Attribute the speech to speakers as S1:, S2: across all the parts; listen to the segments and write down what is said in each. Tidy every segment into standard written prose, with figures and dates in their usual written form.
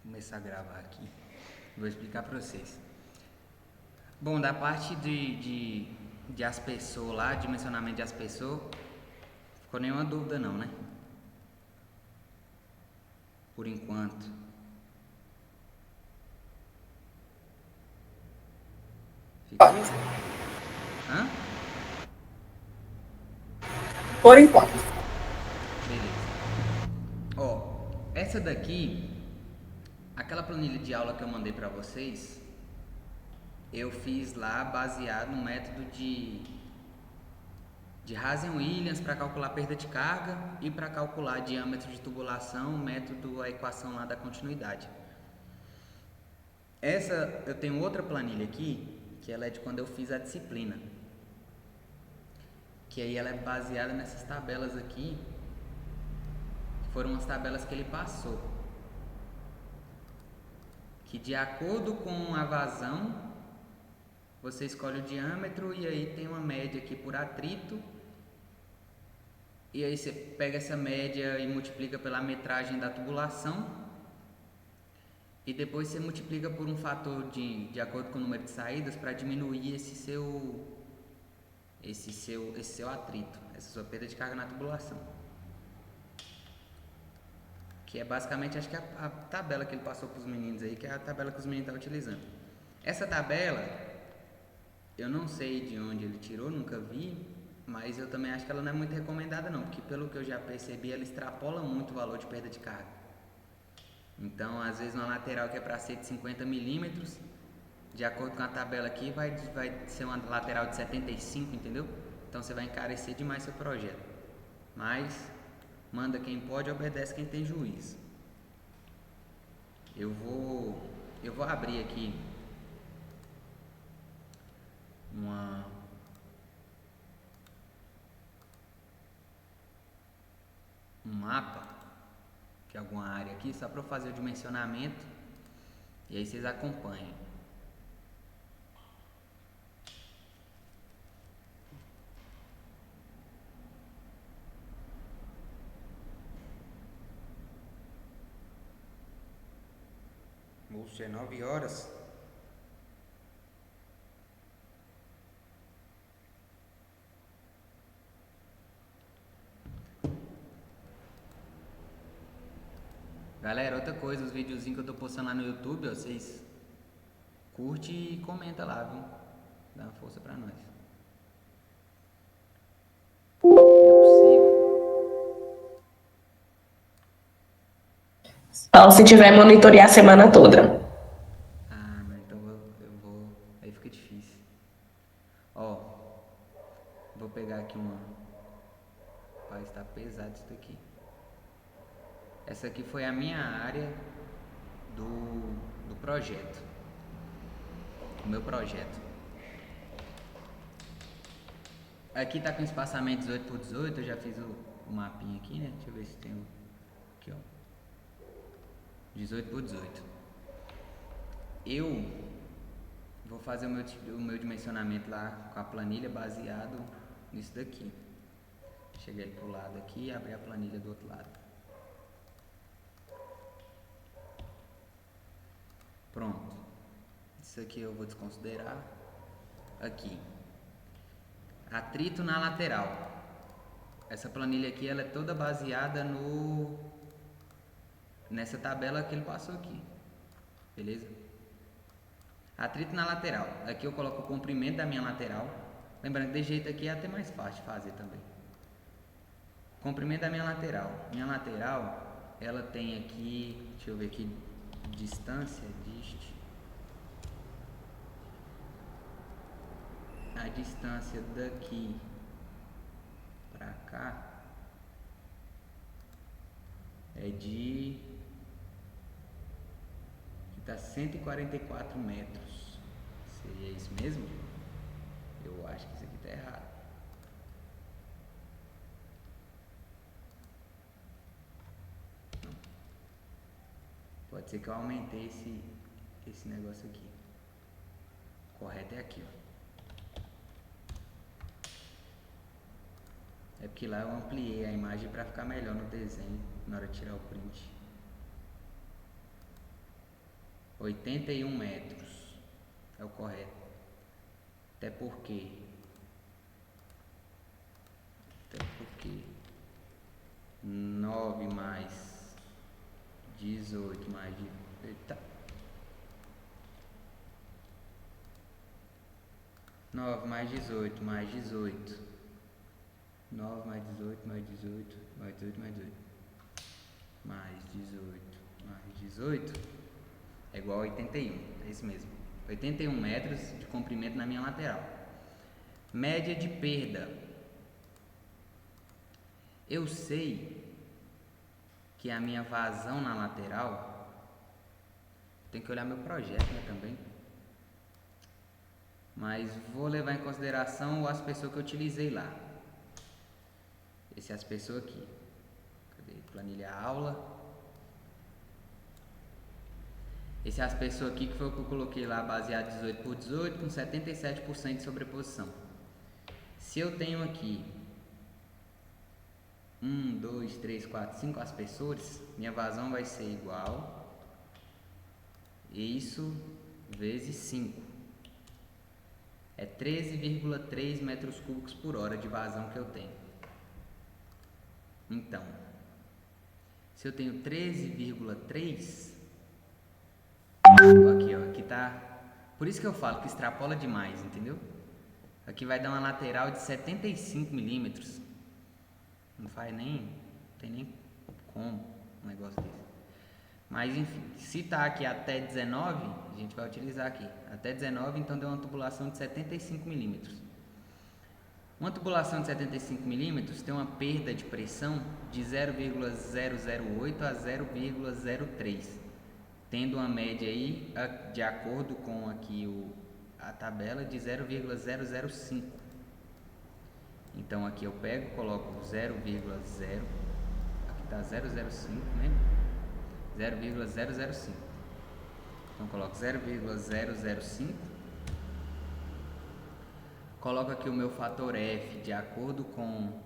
S1: começar a gravar aqui. Vou explicar para vocês. Bom, da parte de aspersor lá, dimensionamento de aspersor, ficou nenhuma dúvida não, né? Por enquanto. Ficou? Hã?
S2: Por enquanto.
S1: Beleza. Ó, essa daqui, aquela planilha de aula que eu mandei para vocês, eu fiz lá baseado no método de Hazen-Williams para calcular perda de carga e para calcular diâmetro de tubulação, método, a equação lá da continuidade. Essa, eu tenho outra planilha aqui, que ela é de quando eu fiz a disciplina. Que aí ela é baseada nessas tabelas aqui, que foram as tabelas que ele passou. Que de acordo com a vazão, você escolhe o diâmetro e aí tem uma média aqui por atrito. E aí você pega essa média e multiplica pela metragem da tubulação. E depois você multiplica por um fator de acordo com o número de saídas para diminuir esse seu atrito, essa sua perda de carga na tubulação. Que é basicamente, acho que a tabela que ele passou para os meninos aí, que é a tabela que os meninos estão utilizando. Essa tabela, eu não sei de onde ele tirou, nunca vi, mas eu também acho que ela não é muito recomendada não, porque pelo que eu já percebi, ela extrapola muito o valor de perda de carga. Então, às vezes, uma lateral que é para ser de 50 milímetros, de acordo com a tabela aqui, vai ser uma lateral de 75, entendeu? Então, você vai encarecer demais seu projeto. Mas, manda quem pode, obedece quem tem juízo. Eu vou abrir aqui um mapa de alguma área aqui, só para eu fazer o dimensionamento, e aí vocês acompanhem. Moço, é 9 horas. Galera, outra coisa, os videozinhos que eu tô postando lá no YouTube, ó, vocês curte e comenta lá, viu? Dá uma força pra nós. Não é possível.
S2: Só se tiver monitorear a semana toda.
S1: Ah, mas então eu vou. Aí fica difícil. Ó, vou pegar aqui uma. Rapaz, tá pesado isso daqui. Essa aqui foi a minha área do projeto. O meu projeto. Aqui tá com espaçamento 18 por 18, eu já fiz o mapinha aqui, né? Deixa eu ver se tem o. Aqui, ó. 18 por 18. Eu vou fazer o meu dimensionamento lá com a planilha baseado nisso daqui. Cheguei pro lado aqui e abrir a planilha do outro lado. Pronto. Isso aqui eu vou desconsiderar. Aqui. Atrito na lateral. Essa planilha aqui ela é toda baseada nessa tabela que ele passou aqui. Beleza? Atrito na lateral. Aqui eu coloco o comprimento da minha lateral. Lembrando que de jeito aqui é até mais fácil de fazer também. Comprimento da minha lateral. Minha lateral, ela tem aqui, deixa eu ver aqui, distância, a distância daqui pra cá é de, tá 144 metros. Seria isso mesmo? Eu acho que isso aqui tá errado. Não. Pode ser que eu aumentei esse negócio aqui. Correto é aqui, ó. É porque lá eu ampliei a imagem para ficar melhor no desenho na hora de tirar o print. 81 metros é o correto. Até porque 9 mais 18 mais... Eita. 9 mais 18 mais 18. 9 mais 18 mais 18 mais 18 mais 18 mais 18 mais 18 é igual a 81. É isso mesmo. 81 metros de comprimento na minha lateral. Média de perda. Eu sei que a minha vazão na lateral, tem que olhar meu projeto, né, também. Mas vou levar em consideração as pessoas que eu utilizei lá. Esse é as pessoas aqui. Cadê? Planilha aula. Esse é as pessoas aqui que foi o que eu coloquei lá, baseado 18 por 18, com 77% de sobreposição. Se eu tenho aqui 1, 2, 3, 4, 5 aspersores, minha vazão vai ser igual isso vezes 5. É 13,3 metros cúbicos por hora de vazão que eu tenho. Então, se eu tenho 13,3, aqui ó, aqui tá... Por isso que eu falo que extrapola demais, entendeu? Aqui vai dar uma lateral de 75 milímetros. Não faz nem... Não tem nem como um negócio desse. Mas enfim, se tá aqui até 19, a gente vai utilizar aqui. Até 19, então deu uma tubulação de 75 milímetros. Uma tubulação de 75 milímetros tem uma perda de pressão de 0,008 a 0,03, tendo uma média aí, de acordo com aqui a tabela, de 0,005. Então aqui eu pego, coloco 0,0, aqui está 0,05, né? 0,005. Então coloco 0,005. Coloco aqui o meu fator F de acordo com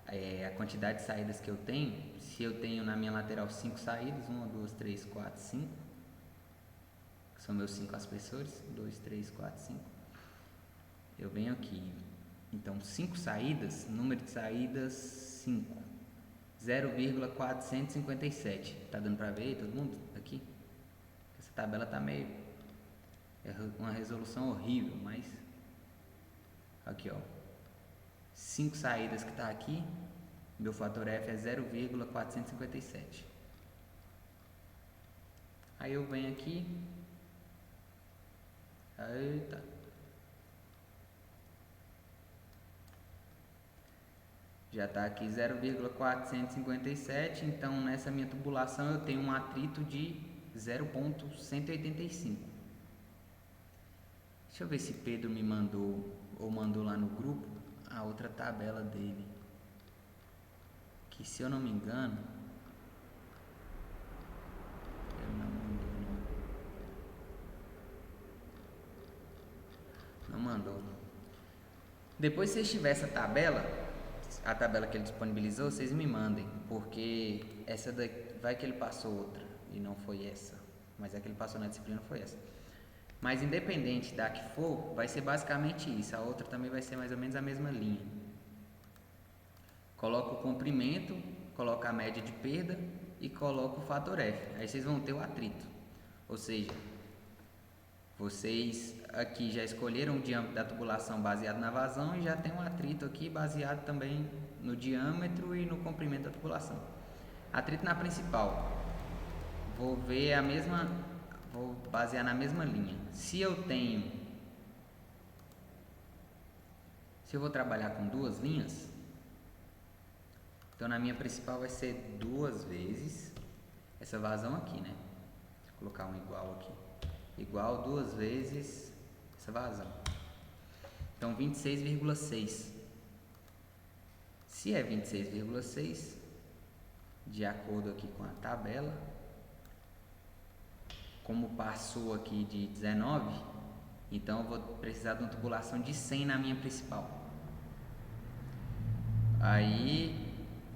S1: a quantidade de saídas que eu tenho. Se eu tenho na minha lateral 5 saídas, 1, 2, 3, 4, 5, que são meus 5 aspersores, 2, 3, 4, 5. Eu venho aqui, então 5 saídas, número de saídas 5, 0,457. Tá dando pra ver aí, todo mundo? Aqui? Essa tabela tá meio... É uma resolução horrível, mas... Aqui, ó. 5 saídas que tá aqui. Meu fator F é 0,457. Aí eu venho aqui. Eita. Já está aqui 0,457, então nessa minha tubulação eu tenho um atrito de 0,185. Deixa eu ver se Pedro me mandou, ou mandou lá no grupo, a outra tabela dele. Que se eu não me engano, ele não mandou não. Não mandou. Depois se vocês tiverem essa tabela, a tabela que ele disponibilizou, vocês me mandem, porque essa daqui, vai que ele passou outra e não foi essa, mas a que ele passou na disciplina foi essa. Mas independente da que for, vai ser basicamente isso. A outra também vai ser mais ou menos a mesma linha. Coloca o comprimento, coloca a média de perda e coloca o fator F. Aí vocês vão ter o atrito. Ou seja, vocês aqui já escolheram o diâmetro da tubulação baseado na vazão e já tem um atrito aqui baseado também no diâmetro e no comprimento da tubulação. Atrito na principal. Vou basear na mesma linha. Se eu vou trabalhar com duas linhas, então na minha principal vai ser 2 vezes essa vazão aqui, né? Vou colocar um igual aqui. Igual 2 vezes essa vazão. Então 26,6. Se é 26,6, de acordo aqui com a tabela, como passou aqui de 19, então eu vou precisar de uma tubulação de 100 na minha principal. Aí,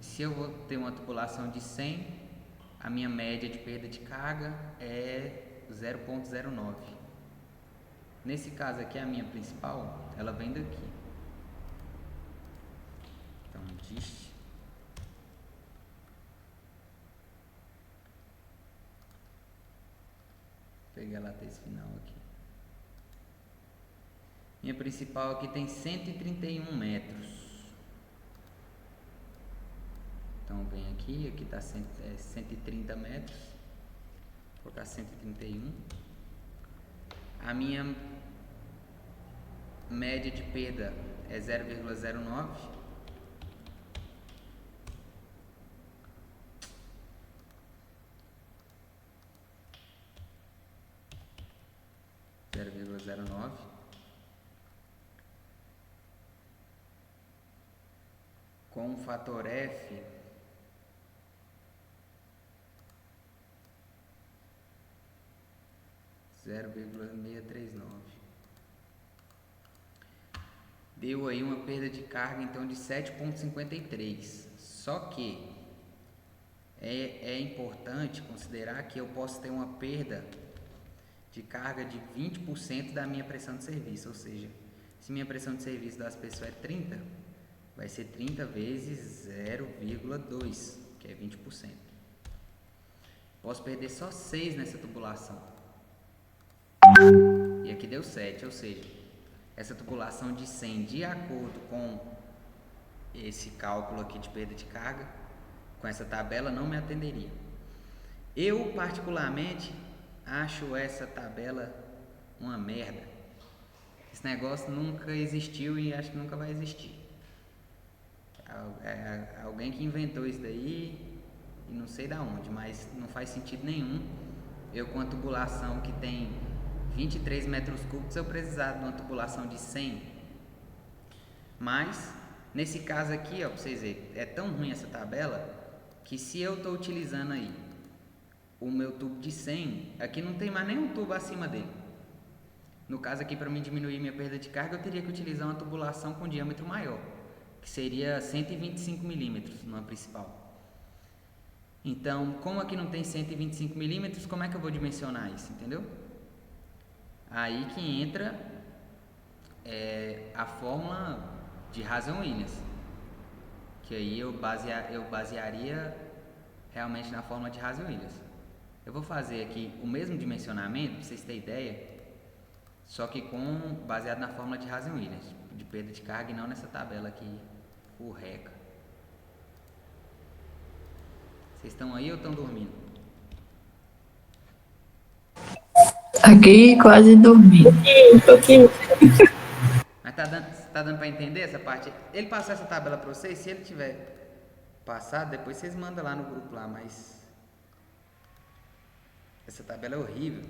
S1: se eu vou ter uma tubulação de 100, a minha média de perda de carga é 0,09. Nesse caso aqui, a minha principal, ela vem daqui. Então, dist. Vou pegar a latência final aqui. Minha principal aqui tem 131 metros. Então, vem aqui, aqui está 130 metros. Vou colocar 131. A minha média de perda é 0,09. Com o fator F, zero vírgula 639. Deu aí uma perda de carga então de 7,53. Só que é importante considerar que eu posso ter uma perda de carga de 20% da minha pressão de serviço, ou seja, se minha pressão de serviço das pessoas é 30, vai ser 30 vezes 0,2, que é 20%. Posso perder só 6 nessa tubulação. E aqui deu 7, ou seja, essa tubulação de 100, de acordo com esse cálculo aqui de perda de carga, com essa tabela, não me atenderia. Eu, particularmente, acho essa tabela uma merda. Esse negócio nunca existiu e acho que nunca vai existir. Alguém que inventou isso daí e não sei da onde, mas não faz sentido nenhum eu com a tubulação que tem 23 metros cúbicos eu precisar de uma tubulação de 100. Mas nesse caso aqui, ó, pra vocês verem, é tão ruim essa tabela que se eu estou utilizando aí o meu tubo de 100, aqui não tem mais nenhum tubo acima dele. No caso aqui, para mim diminuir minha perda de carga, eu teria que utilizar uma tubulação com diâmetro maior, que seria 125 milímetros numa principal. Então, como aqui não tem 125 milímetros, como é que eu vou dimensionar isso, entendeu? Aí que entra a fórmula de Hazen-Williams, que aí eu basearia realmente na fórmula de Hazen-Williams. Eu vou fazer aqui o mesmo dimensionamento, para vocês terem ideia, só que baseado na fórmula de Hazen-Williams, de perda de carga e não nessa tabela aqui, o RECA. Vocês estão aí ou estão dormindo?
S3: Aqui quase dormindo.
S2: Um pouquinho.
S1: Mas tá dando para entender essa parte? Ele passou essa tabela para vocês, se ele tiver passado, depois vocês mandam lá no grupo lá, mas essa tabela é horrível.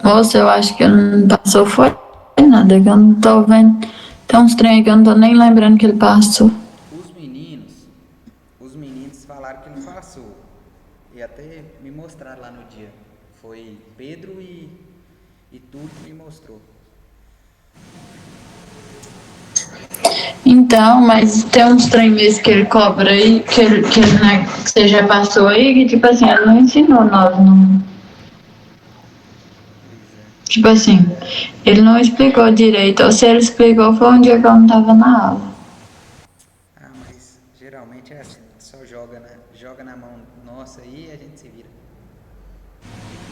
S3: Moça, eu acho que ele não passou foi nada, que eu não tô vendo. Tem uns trem aí que eu não tô nem lembrando que ele passou.
S1: Os meninos falaram que ele passou. E até me mostraram lá no dia. Foi Pedro e Túlio que me mostrou.
S3: Então, mas tem uns trem mesmo que ele cobra aí, né, que você já passou aí, que tipo assim, ele não ensinou nós, não. Tipo assim, ele não explicou direito, ou se ele explicou foi um dia que eu não tava na aula.
S1: Ah, mas geralmente é assim, só joga na mão nossa aí e a gente se vira.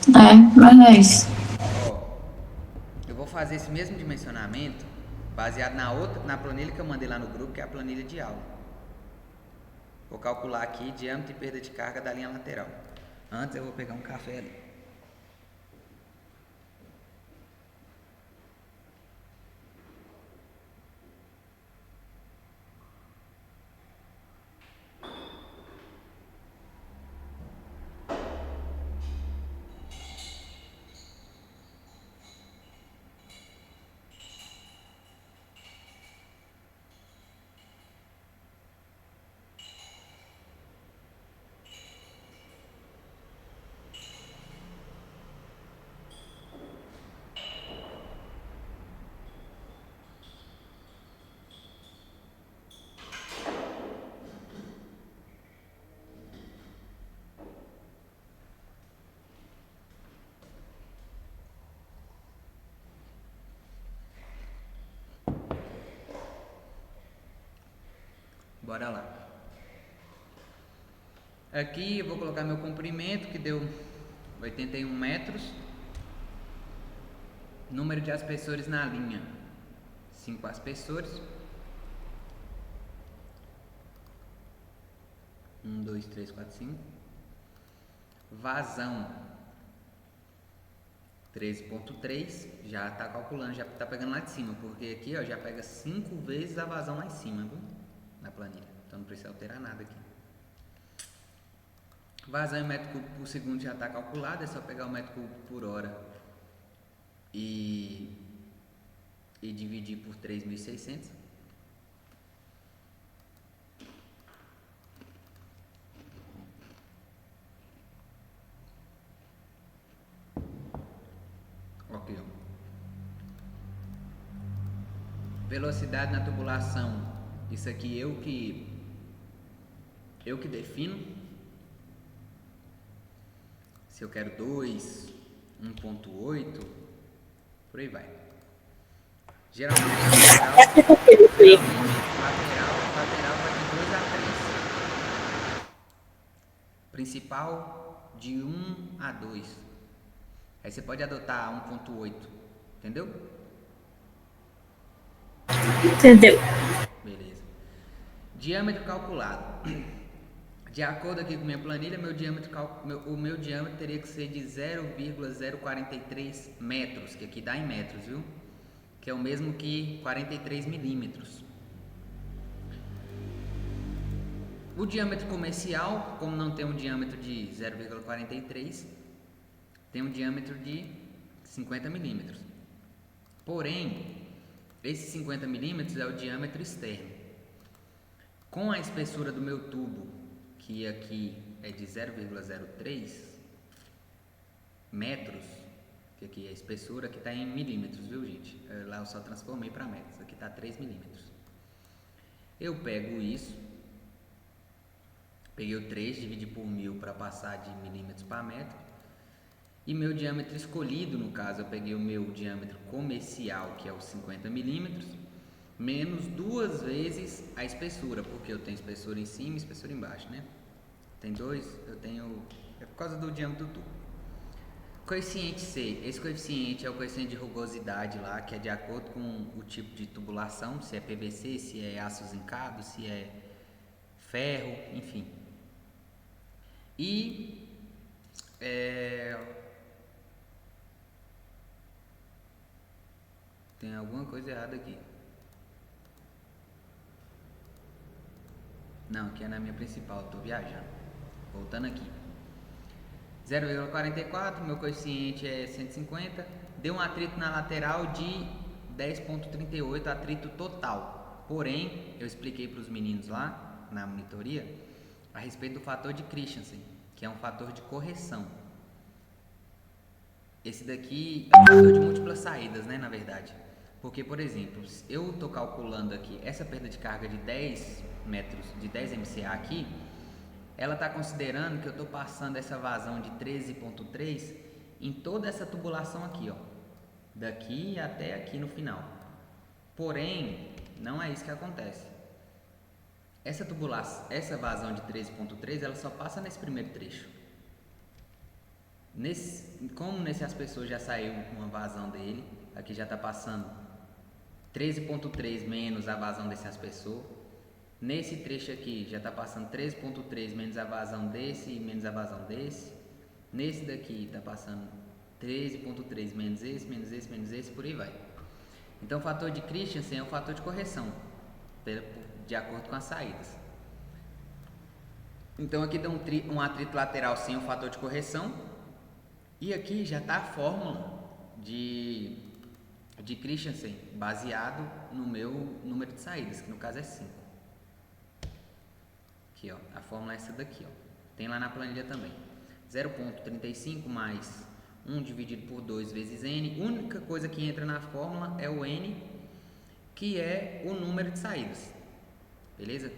S3: É, mas é isso.
S1: Ó, eu vou fazer esse mesmo dimensionamento baseado na planilha que eu mandei lá no grupo, que é a planilha de aula. Vou calcular aqui diâmetro e perda de carga da linha lateral. Antes eu vou pegar um café ali. Bora lá. Aqui eu vou colocar meu comprimento, que deu 81 metros. Número de aspersores na linha, 5 aspersores. 1, 2, 3, 4, 5. Vazão 13.3, já está calculando, já está pegando lá de cima, porque aqui ó, já pega 5 vezes a vazão lá em cima, viu? Na planilha, então não precisa alterar nada aqui. Vazão em metro cúbico por segundo já está calculado, é só pegar o metro cúbico por hora e dividir por 3.600. Ok. Velocidade na tubulação, isso aqui eu que defino. Se eu quero 2, 1.8, por aí vai. Geralmente lateral vai de 2 a 3. Principal de 1 a 2. Aí você pode adotar 1.8, entendeu?
S2: Entendeu?
S1: Beleza. Diâmetro calculado. De acordo aqui com minha planilha, o meu diâmetro teria que ser de 0,043 metros, que aqui dá em metros, viu? Que é o mesmo que 43 milímetros. O diâmetro comercial, como não tem um diâmetro de 0,43, tem um diâmetro de 50 milímetros. Porém, esse 50 milímetros é o diâmetro externo. Com a espessura do meu tubo, que aqui é de 0,03 metros, que aqui é a espessura, que está em milímetros, viu gente? Lá eu só transformei para metros, aqui está 3 milímetros. Eu pego isso, peguei o 3, dividi por 1000 para passar de milímetros para metro, e meu diâmetro escolhido, no caso eu peguei o meu diâmetro comercial, que é os 50 milímetros, menos 2 vezes a espessura, porque eu tenho espessura em cima e espessura embaixo, né? Tem 2, eu tenho, é por causa do diâmetro do tubo. Coeficiente C, esse coeficiente é o coeficiente de rugosidade lá, que é de acordo com o tipo de tubulação, se é PVC, se é aço zincado, se é ferro, enfim. E tem alguma coisa errada aqui. Não, aqui é na minha principal, estou viajando. Voltando aqui. 0,44, meu coeficiente é 150. Deu um atrito na lateral de 10,38, atrito total. Porém, eu expliquei para os meninos lá na monitoria a respeito do fator de Christensen, que é um fator de correção. Esse daqui é um fator de múltiplas saídas, né, na verdade. Porque, por exemplo, eu estou calculando aqui essa perda de carga de 10 metros, de 10 MCA aqui, ela está considerando que eu estou passando essa vazão de 13,3 em toda essa tubulação aqui, ó, daqui até aqui no final. Porém, não é isso que acontece. Essa vazão de 13,3, ela só passa nesse primeiro trecho. Como nesse aspersor já saiu uma vazão dele, aqui já está passando 13,3 menos a vazão desse aspersor. Nesse trecho aqui já está passando 13,3 menos a vazão desse e menos a vazão desse. Nesse daqui está passando 13,3 menos esse, menos esse, menos esse, por aí vai. Então o fator de Christensen é o fator de correção, de acordo com as saídas. Então aqui dá um atrito lateral sem o fator de correção. E aqui já está a fórmula de Christensen, baseado no meu número de saídas, que no caso é 5. Aqui, ó, a fórmula é essa daqui, ó. Tem lá na planilha também. 0,35 mais 1 dividido por 2 vezes N. A única coisa que entra na fórmula é o N, que é o número de saídas. Beleza?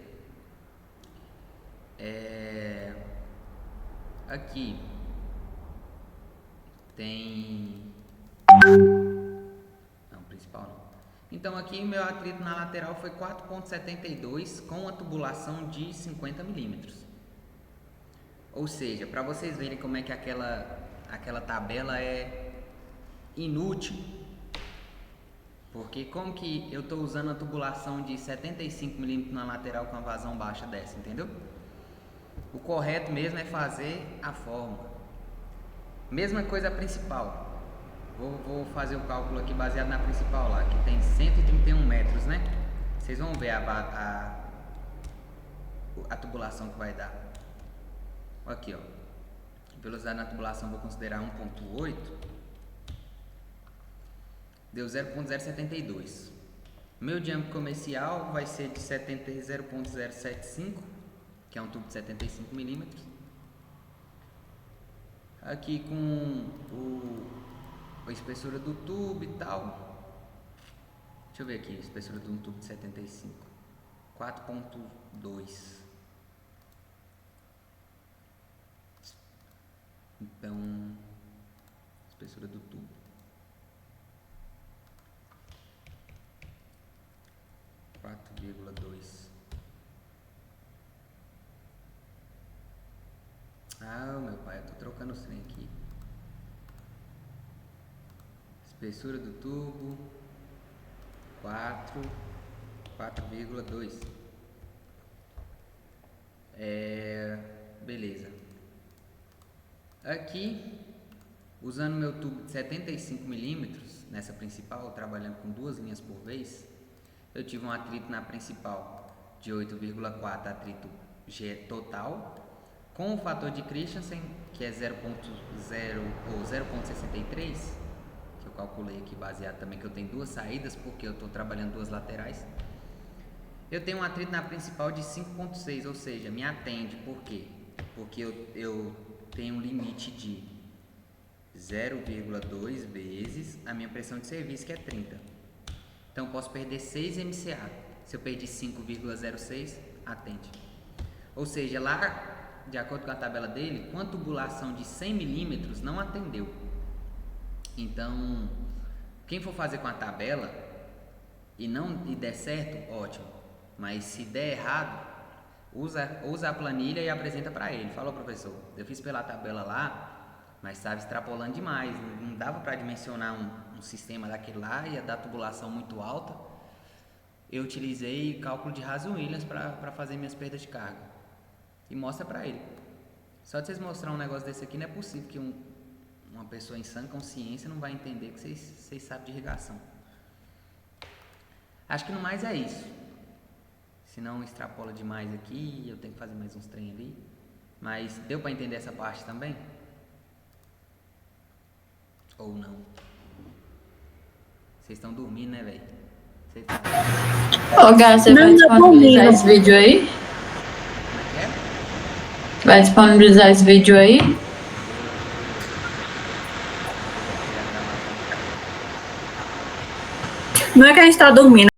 S1: Aqui tem... Não, principal não. Então aqui meu atrito na lateral foi 4,72 com a tubulação de 50 milímetros. Ou seja, para vocês verem como é que aquela tabela é inútil. Porque como que eu estou usando a tubulação de 75 milímetros na lateral com a vazão baixa dessa, entendeu? O correto mesmo é fazer a fórmula. Mesma coisa a principal. Vou fazer o cálculo aqui baseado na principal lá, que tem 131 metros, né? Vocês vão ver a tubulação que vai dar. Aqui, ó. Velocidade na tubulação vou considerar 1,8. Deu 0,072. Meu diâmetro comercial vai ser de 0,075, que é um tubo de 75 milímetros. Aqui com a espessura do tubo e tal. Deixa eu ver aqui, a espessura de um tubo de 75. 4,2. Então, espessura do tubo. Ah, meu pai, eu tô trocando o trem aqui. Espessura do tubo 4,2. Beleza. Aqui, usando meu tubo de 75 milímetros nessa principal, trabalhando com 2 linhas por vez, eu tive um atrito na principal de 8,4 atrito G total, com o fator de Christensen, que é 0,0 ou 0,63, que eu calculei aqui baseado também que eu tenho 2 saídas, porque eu estou trabalhando 2 laterais. Eu tenho um atrito na principal de 5,6, ou seja, me atende. Por quê? Porque eu tenho um limite de 0,2 vezes a minha pressão de serviço, que é 30. Então eu posso perder 6 MCA. Se eu perdi 5,06, atende. Ou seja, lá, de acordo com a tabela dele, com a tubulação de 100 milímetros não atendeu. Então, quem for fazer com a tabela e der certo, ótimo. Mas se der errado, usa a planilha e apresenta para ele. Fala, professor, eu fiz pela tabela lá, mas estava extrapolando demais. Não dava para dimensionar um sistema daquele lá, ia dar tubulação muito alta. Eu utilizei cálculo de Hazen-Williams para fazer minhas perdas de carga. E mostra para ele. Só de vocês mostrar um negócio desse aqui, não é possível que uma pessoa em sã consciência não vai entender que vocês sabem de irrigação. Acho que no mais é isso. Se não extrapola demais aqui, eu tenho que fazer mais uns trem ali. Mas deu para entender essa parte também? Ou não? Vocês estão dormindo, né, velho?
S3: Ô, Gá, você vai disponibilizar esse vídeo aí?
S1: Como é?
S3: Vai disponibilizar esse vídeo aí?
S2: Não é que a gente tá dormindo.